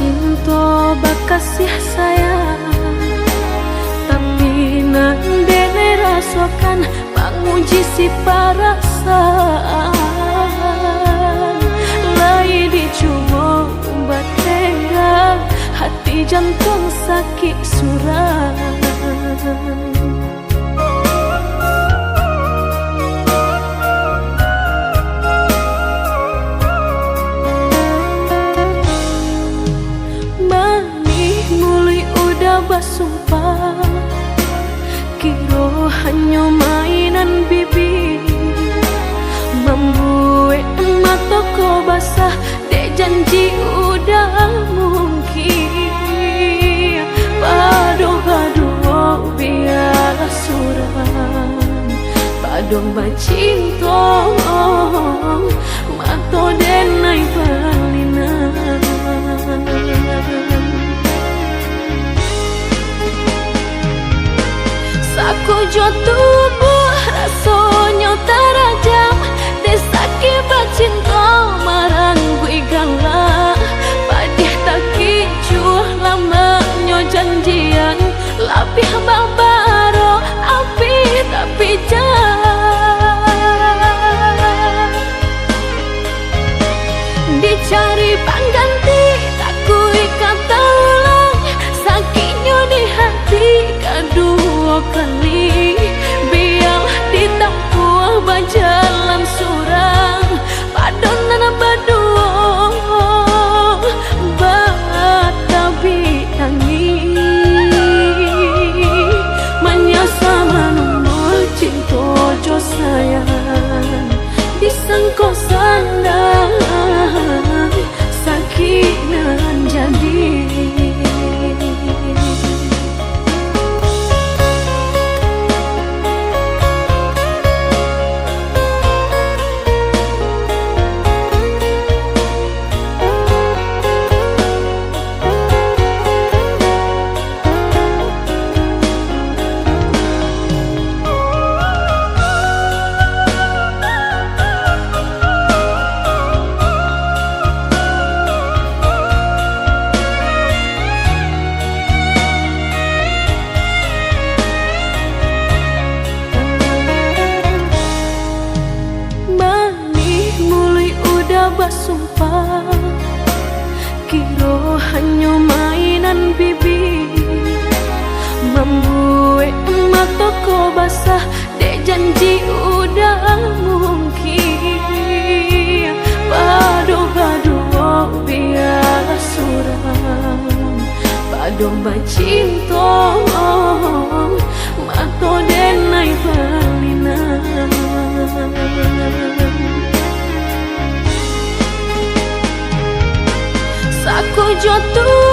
cinta bakasih sayang, tapi nandene rasakan menguji si perasaan. Lai dicuma batera, hati jantung sakit suram. Basumpah kiro hanya mainan bibi, membuat mataku basah dek janji udah mungkin. Padu-padu biar suram, padu bacinta mato denai balinan. Aku jo tubuh rasanya terajam, desaki bacinta marang gue galak. Padih tak kicuh lamanya janjian, lapih babaro api tapi jangan dicari pengganti. Tak kui kata ulang sakitnya di hati kedua kali, biar ditempuh berjalan surang padonan berdua batabi tangi menyasa menunggu cinta jo sayang disangko sandang sakit nan jadi. Basumpah kiro hanya mainan bibi, membuat mataku basah dek janji udah mungkin. Padu-padu biar suram, padu bacinta mato denai balinan. Aku jatuh